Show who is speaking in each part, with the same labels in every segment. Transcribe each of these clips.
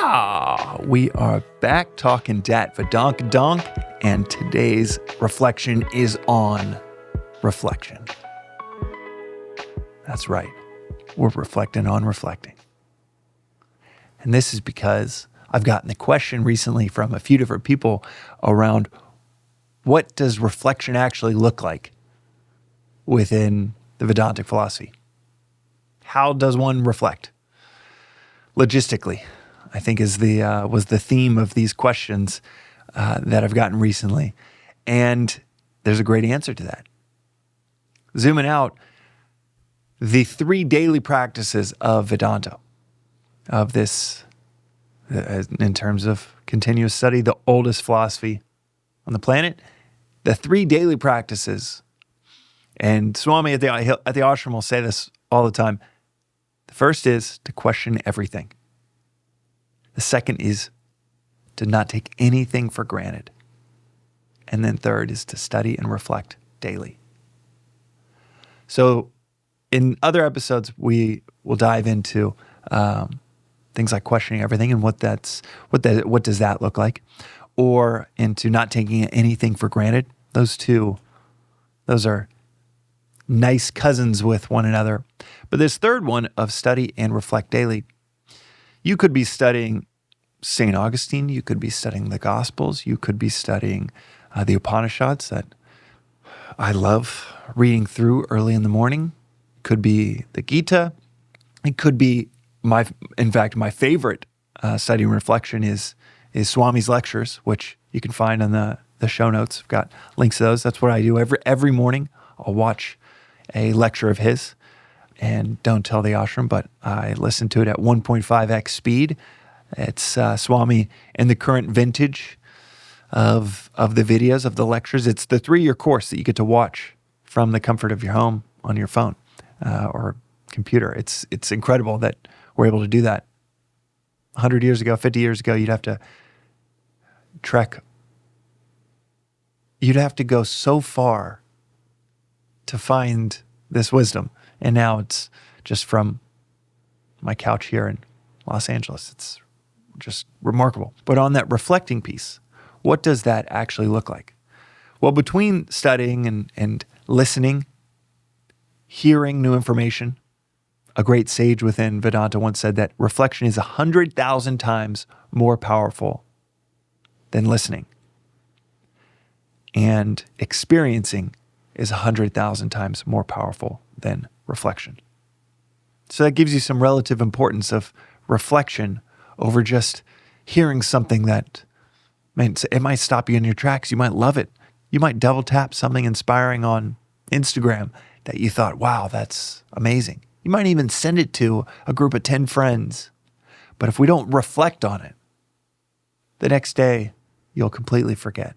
Speaker 1: Yeah, we are back talking dat Vedonk, and today's reflection is on reflection. That's right. We're reflecting on reflecting. And this is because I've gotten the question recently from a few different people around what does reflection actually look like within the Vedantic philosophy? How does one reflect? Logistically, I think was the theme of these questions that I've gotten recently. And there's a great answer to that. Zooming out, the 3 daily practices of Vedanta, of this, in terms of continuous study, the oldest philosophy on the planet, the 3 daily practices, and Swami at the ashram will say this all the time. The first is to question everything. The second is to not take anything for granted. And then third is to study and reflect daily. So in other episodes, we will dive into things like questioning everything and what does that look like, or into not taking anything for granted. Those are nice cousins with one another. But this third one of study and reflect daily, you could be studying St. Augustine, you could be studying the Gospels, you could be studying the Upanishads that I love reading through early in the morning. It could be the Gita. It could be my favorite study and reflection is Swami's lectures, which you can find on the show notes. I've got links to those. That's what I do every morning. I'll watch a lecture of his, and don't tell the ashram, but I listen to it at 1.5x speed. It's Swami in the current vintage of the videos, of the lectures. It's the 3-year course that you get to watch from the comfort of your home on your phone or computer. It's incredible that we're able to do that. 100 years ago, 50 years ago, you'd have to trek. You'd have to go so far to find this wisdom. And now it's just from my couch here in Los Angeles. It's just remarkable. But on that reflecting piece, what does that actually look like? Well, between studying and listening, hearing new information, a great sage within Vedanta once said that reflection is 100,000 times more powerful than listening. And experiencing is 100,000 times more powerful than reflection. So that gives you some relative importance of reflection over just hearing something that, it might stop you in your tracks. You might love it. You might double tap something inspiring on Instagram that you thought, wow, that's amazing. You might even send it to a group of 10 friends. But if we don't reflect on it, the next day you'll completely forget.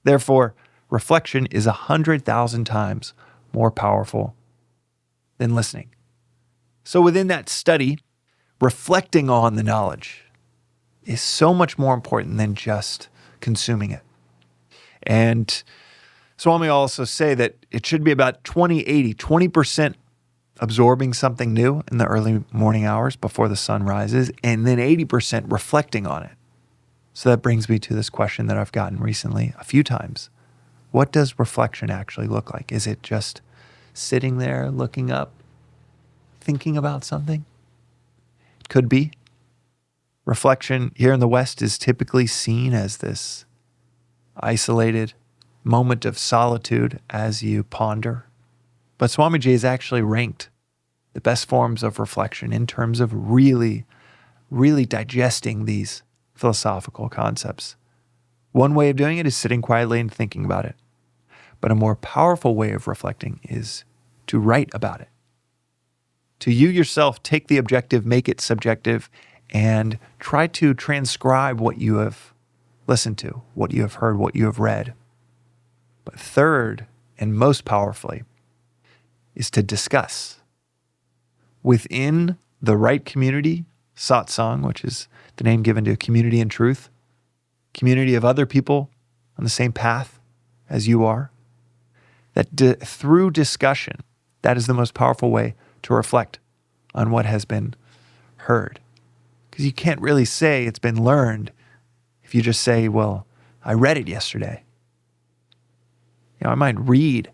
Speaker 1: Therefore, reflection is 100,000 times more powerful than listening. So within that study, reflecting on the knowledge is so much more important than just consuming it. And Swami also say that it should be about 20-80, 20% absorbing something new in the early morning hours before the sun rises, and then 80% reflecting on it. So that brings me to this question that I've gotten recently a few times. What does reflection actually look like? Is it just sitting there, looking up, thinking about something? It could be. Reflection here in the West is typically seen as this isolated moment of solitude as you ponder. But Swamiji has actually ranked the best forms of reflection in terms of really, really digesting these philosophical concepts. One way of doing it is sitting quietly and thinking about it. But a more powerful way of reflecting is to write about it. To you yourself, take the objective, make it subjective, and try to transcribe what you have listened to, what you have heard, what you have read. But third, and most powerfully, is to discuss. Within the right community, satsang, which is the name given to a community in truth, community of other people on the same path as you are, that through discussion, that is the most powerful way to reflect on what has been heard. Because you can't really say it's been learned if you just say, well, I read it yesterday. I might read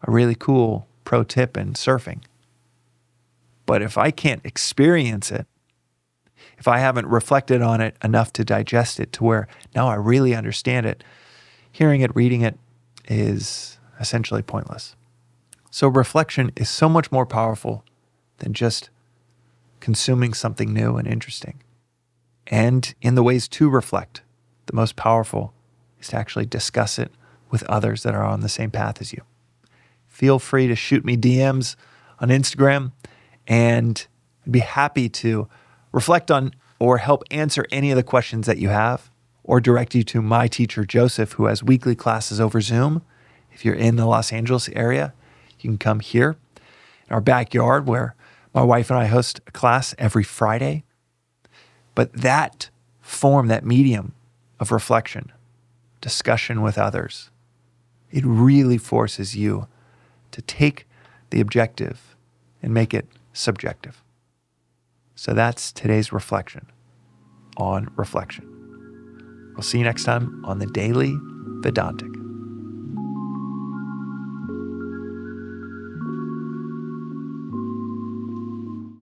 Speaker 1: a really cool pro tip in surfing. But if I can't experience it, if I haven't reflected on it enough to digest it to where now I really understand it, hearing it, reading it is essentially pointless. So reflection is so much more powerful than just consuming something new and interesting. And in the ways to reflect, the most powerful is to actually discuss it with others that are on the same path as you. Feel free to shoot me DMs on Instagram, and I'd be happy to reflect on or help answer any of the questions that you have, or direct you to my teacher, Joseph, who has weekly classes over Zoom. If you're in the Los Angeles area, you can come here in our backyard where my wife and I host a class every Friday. But that form, that medium of reflection, discussion with others, it really forces you to take the objective and make it subjective. So that's today's reflection on reflection. We'll see you next time on the Daily Vedantic.